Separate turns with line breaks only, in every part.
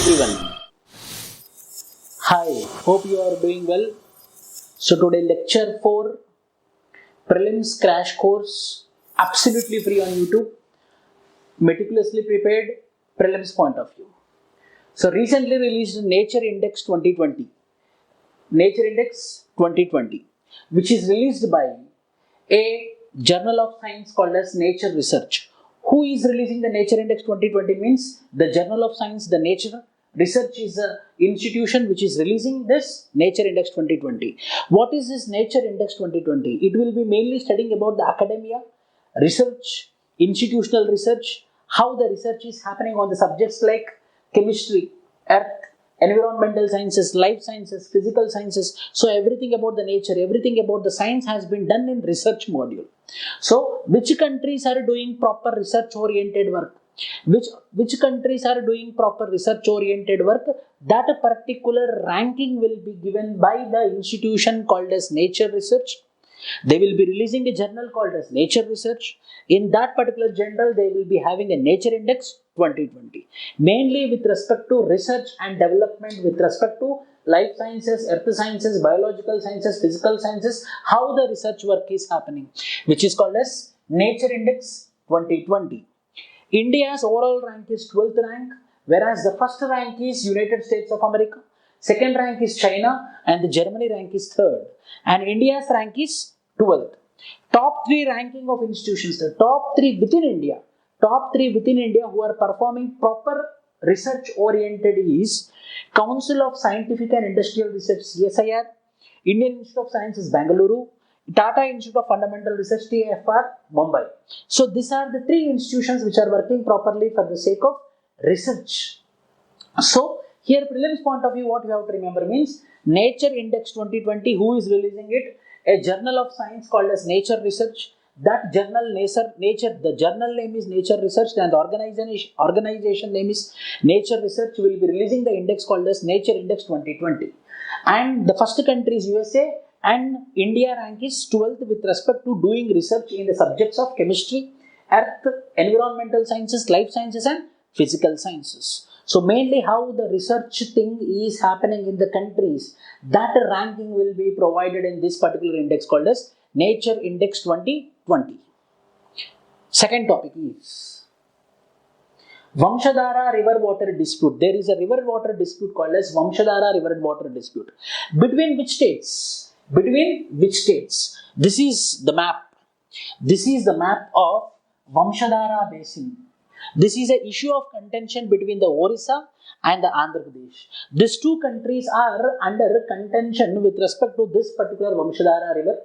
everyone. Hi, hope you are doing well. So today lecture 4 prelims crash course, absolutely free on YouTube, meticulously prepared prelims point of view. So recently released Nature Index 2020, Nature Index 2020, which is released by a journal of science called as Nature Research. Who is releasing the Nature Index 2020 means the Journal of Science, the Nature Research is an institution which is releasing this Nature Index 2020. What is this Nature Index 2020? It will be mainly studying about the academia, research, institutional research, how the research is happening on the subjects like chemistry, earth, environmental sciences, life sciences, physical sciences. So everything about the nature, everything about the science has been done in research module. So which countries are doing proper research oriented work? Which countries are doing proper research oriented work? That particular ranking will be given by the institution called as Nature Research. They will be releasing a journal called as Nature Research. In that particular journal, they will be having a Nature Index 2020, mainly with respect to research and development, with respect to life sciences, earth sciences, biological sciences, physical sciences, how the research work is happening, which is called as Nature Index 2020. India's overall rank is 12th rank, whereas the first rank is United States of America, second rank is China, and the Germany rank is third. And India's rank is 12th. Top 3 ranking of institutions, the top 3 within India who are performing proper research oriented is Council of Scientific and Industrial Research CSIR, Indian Institute of Science is Bangalore, Tata Institute of Fundamental Research TFR, Mumbai. So these are the 3 institutions which are working properly for the sake of research. So here prelims point of view, what you have to remember means Nature Index 2020, who is releasing it? A journal of science called as Nature Research. That journal the journal name is Nature Research and the organization name is Nature Research will be releasing the index called as Nature Index 2020. And the first country is USA and India rank is 12th with respect to doing research in the subjects of chemistry, earth, environmental sciences, life sciences and physical sciences. So mainly how the research thing is happening in the countries, that ranking will be provided in this particular index called as Nature Index 2020. Second topic is Vamshadhara river water dispute. There is a river water dispute called as Vamshadhara river water dispute. Between which states? This is the map. This is the map of Vamshadhara basin. This is an issue of contention between the Orissa and the Andhra Pradesh. These two countries are under contention with respect to this particular Vamshadhara river.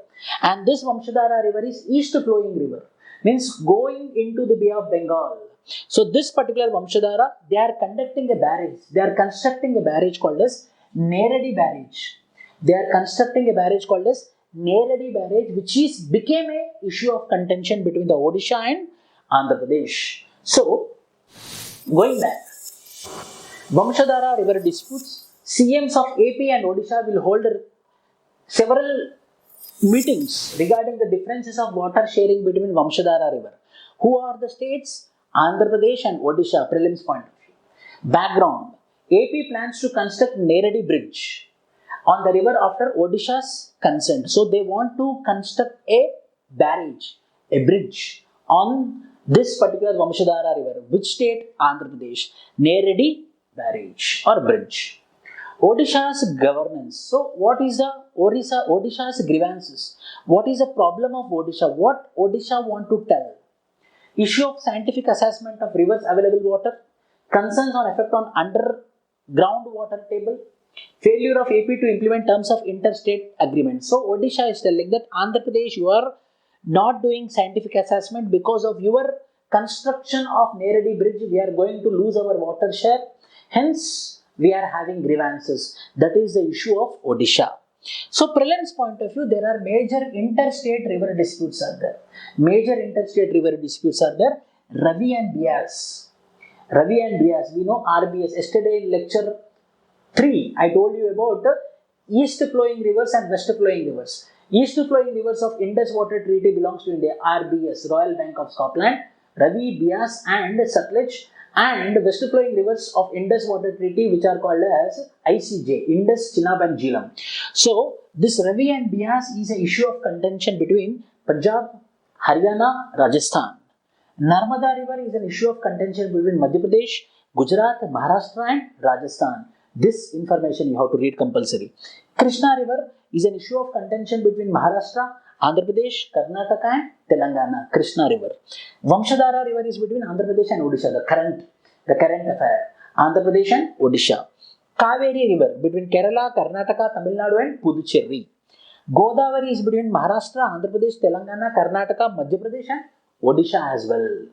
And this Vamshadhara river is east flowing river. Means going into the Bay of Bengal. So this particular Vamshadhara, they are conducting a barrage. They are constructing a barrage called as Neradi barrage. They are constructing a barrage called as Neradi barrage, which became a issue of contention between the Odisha and Andhra Pradesh. So, going back, Vamshadhara river disputes, CMs of AP and Odisha will hold several meetings regarding the differences of water sharing between Vamshadhara river. Who are the states? Andhra Pradesh and Odisha, prelims point of view. Background, AP plans to construct Neradi bridge on the river after Odisha's consent. So they want to construct a barrage, a bridge on this particular Vamshadhara river. Which state? Andhra Pradesh. Neradi barrage or bridge. Odisha's governance. So what is the Odisha's grievances? What is the problem of Odisha? What Odisha want to tell? Issue of scientific assessment of rivers available water. Concerns on effect on underground water table. Failure of AP to implement terms of interstate agreement. So Odisha is telling that Andhra Pradesh, you are not doing scientific assessment because of your construction of Neradi bridge. We are going to lose our water share. Hence, we are having grievances. That is the issue of Odisha. So prelims point of view, there are major interstate river disputes are there. Ravi and Bias. We know RBS. Yesterday in lecture 3, I told you about east flowing rivers and west flowing rivers. East flowing rivers of Indus Water Treaty belongs to India, RBS, Royal Bank of Scotland. Ravi, Bias and Sutlej and west flowing rivers of Indus Water Treaty, which are called as ICJ, Indus, Chenab and Jhelum. So this Ravi and Beas is an issue of contention between Punjab, Haryana, Rajasthan. Narmada River is an issue of contention between Madhya Pradesh, Gujarat, Maharashtra and Rajasthan. This information you have to read compulsory. Krishna River is an issue of contention between Maharashtra, Andhra Pradesh, Karnataka and Telangana. Krishna River. Vamshadhara River is between Andhra Pradesh and Odisha, the current affair. Andhra Pradesh and Odisha. Kaveri River between Kerala, Karnataka, Tamil Nadu and Puducherry. Godavari is between Maharashtra, Andhra Pradesh, Telangana, Karnataka, Madhya Pradesh and Odisha as well.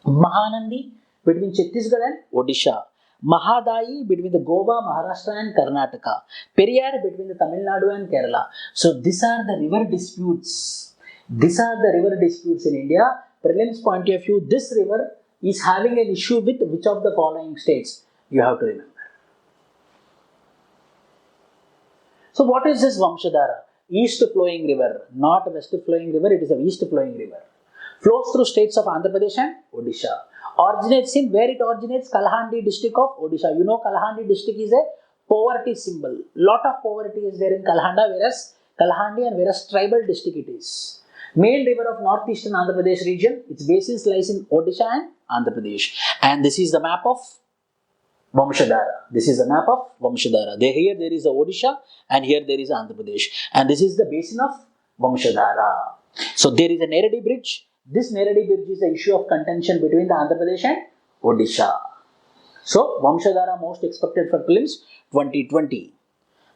Mahanandi between Chhattisgarh and Odisha. Mahadai between the Goa, Maharashtra and Karnataka. Periyar between the Tamil Nadu and Kerala. So these are the river disputes. These are the river disputes in India. Prelims point of view, this river is having an issue with which of the following states? You have to remember. So what is this Vamshadhara? East flowing river, not west flowing river, it is a east flowing river. Flows through states of Andhra Pradesh and Odisha. Originates in, where it originates? Kalahandi district of Odisha. You know Kalahandi district is a poverty symbol. Lot of poverty is there in Kalahandi and whereas tribal district it is. Main river of northeastern Andhra Pradesh region, its basis lies in Odisha and Andhra Pradesh. And this is the map of Vamshadhara. This is the map of Vamshadhara. Here there is a Odisha and here there is Andhra Pradesh. And this is the basin of Vamshadhara. So there is a Neredi bridge. This Neredi bridge is the issue of contention between the Andhra Pradesh and Odisha. So Vamshadhara most expected for prelims 2020.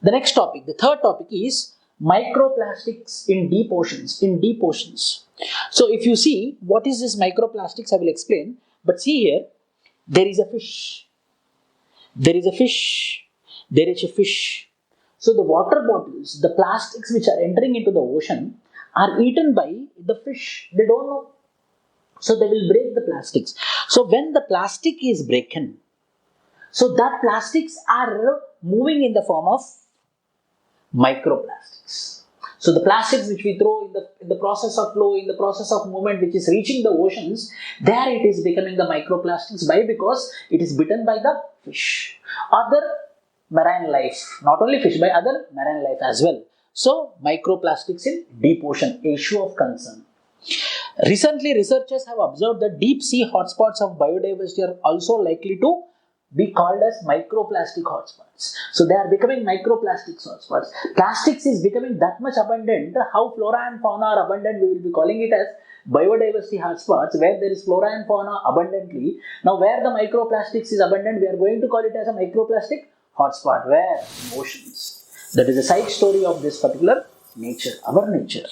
The next topic, the third topic is microplastics in deep oceans. So if you see what is this microplastics, I will explain. But see here, there is a fish. There is a fish. So the water bottles, the plastics which are entering into the ocean are eaten by the fish. They don't know. So they will break the plastics. So when the plastic is broken, so that plastics are moving in the form of microplastics. So the plastics which we throw in the process of flow, in the process of movement which is reaching the oceans, there it is becoming the microplastics. Why? Because it is bitten by the fish. Other marine life, not only fish, by other marine life as well. So microplastics in deep ocean, issue of concern. Recently, researchers have observed that deep sea hotspots of biodiversity are also likely to be called as microplastic hotspots. So they are becoming microplastics hotspots. Plastics is becoming that much abundant. How flora and fauna are abundant, we will be calling it as biodiversity hotspots, where there is flora and fauna abundantly. Now where the microplastics is abundant, we are going to call it as a microplastic hotspot. Where? Oceans. That is the side story of this particular nature, our nature.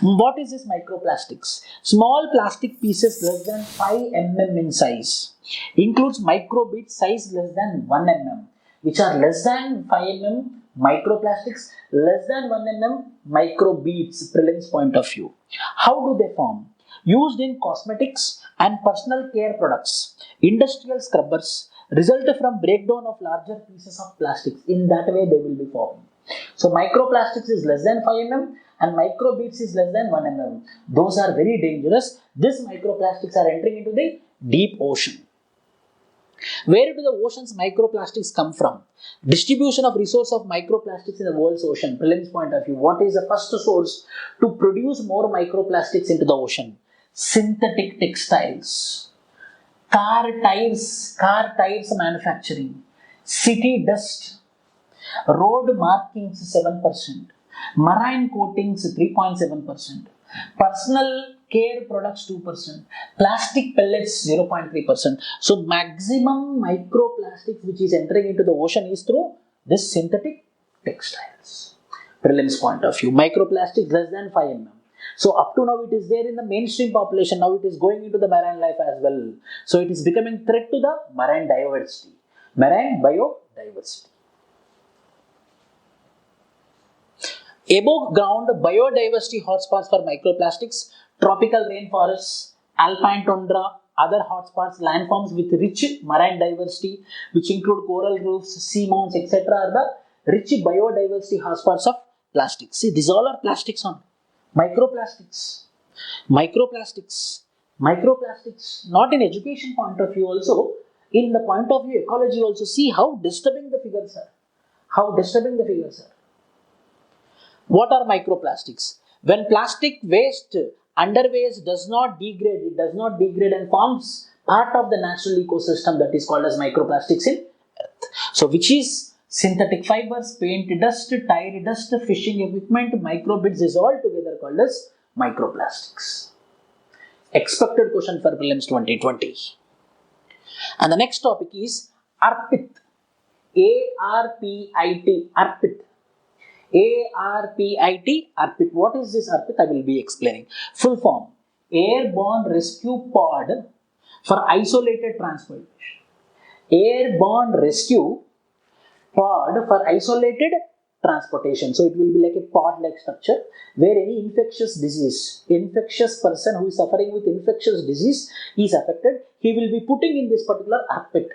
What is this microplastics? Small plastic pieces less than 5 mm in size. Includes microbeads size less than 1 mm, which are less than 5 mm microplastics, less than 1 mm microbeads, prelims point of view. How do they form? Used in cosmetics and personal care products, industrial scrubbers, result from breakdown of larger pieces of plastics. In that way they will be formed. So microplastics is less than 5 mm and microbeads is less than 1 mm. Those are very dangerous. These microplastics are entering into the deep ocean. Where do the ocean's microplastics come from? Distribution of resource of microplastics in the world's ocean. Prelims point of view. What is the first source to produce more microplastics into the ocean? Synthetic textiles. Car tires manufacturing, city dust, road markings 7%, marine coatings 3.7%, personal care products 2%, plastic pellets 0.3%. So maximum microplastics which is entering into the ocean is through this synthetic textiles. Prelims point of view, microplastics less than 5 mm. So up to now it is there in the mainstream population, now it is going into the marine life as well. So it is becoming threat to the marine diversity, marine biodiversity. Above ground biodiversity hotspots for microplastics, tropical rainforests, alpine tundra, other hotspots, landforms with rich marine diversity, which include coral reefs, sea mounts, etc. are the rich biodiversity hotspots of plastics. See, these all are plastics on. Microplastics. Microplastics, not in education point of view also, in the point of view ecology also, see how disturbing the figures are. How disturbing the figures are. What are microplastics? When plastic waste underways does not degrade, it does not degrade and forms part of the natural ecosystem that is called as microplastics in earth. So which is synthetic fibers, paint dust, tire dust, fishing equipment, microbeads is all together called as microplastics. Expected question for prelims 2020. And the next topic is ARPIT. ARPIT. ARPIT. ARPIT. ARPIT. What is this ARPIT? I will be explaining. Full form: Airborne Rescue Pod for Isolated Transportation. Airborne Rescue Pod for Isolated Transportation. So it will be like a pod-like structure where any infectious person who is suffering with infectious disease is affected. He will be putting in this particular ARPIT,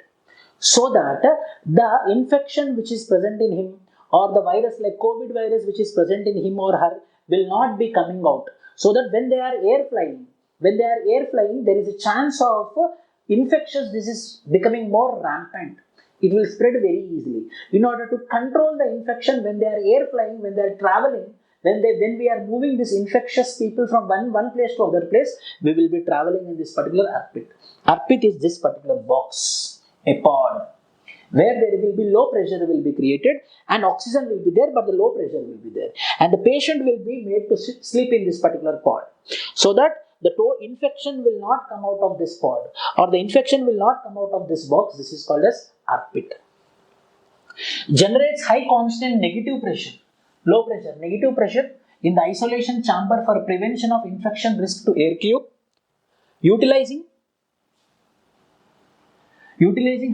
so that the infection which is present in him, or the virus like COVID virus which is present in him or her, will not be coming out. So that when they are air flying, there is a chance of infectious disease becoming more rampant. It will spread very easily. In order to control the infection when they are air flying, when they are traveling, when we are moving these infectious people from one place to other place, we will be traveling in this particular ARPIT. ARPIT is this particular box, a pod, where there will be low pressure will be created and oxygen will be there, but the low pressure will be there, and the patient will be made to sleep in this particular pod, so that the infection will not come out of this pod, or the infection will not come out of this box. This is called as ARPIT. Generates high constant negative pressure, low pressure, negative pressure in the isolation chamber for prevention of infection risk to air tube, utilizing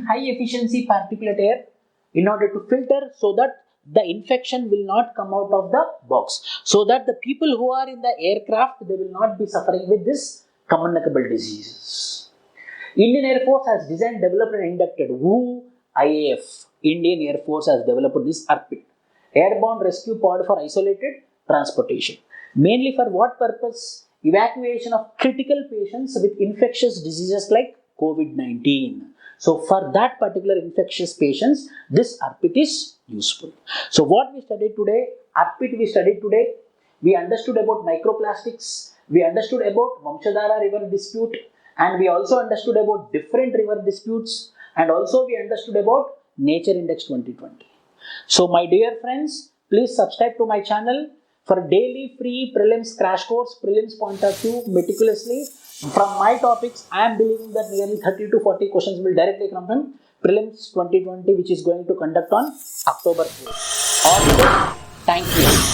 high efficiency particulate air in order to filter, so that the infection will not come out of the box, so that the people who are in the aircraft, they will not be suffering with this communicable diseases. Indian Air Force has designed, developed and inducted IAF. Indian Air Force has developed this ARPIT, Airborne Rescue Pod for Isolated Transportation. Mainly for what purpose? Evacuation of critical patients with infectious diseases like COVID-19. So for that particular infectious patients, this ARPIT is useful. So what we studied today, ARPIT we studied today. We understood about microplastics. We understood about Vamshadhara river dispute, and we also understood about different river disputes, and also we understood about Nature Index 2020. So my dear friends, please subscribe to my channel for daily free prelims crash course, prelims point of view meticulously. From my topics, I am believing that nearly 30 to 40 questions will directly come from prelims 2020, which is going to conduct on October 4th. All the best. Thank you.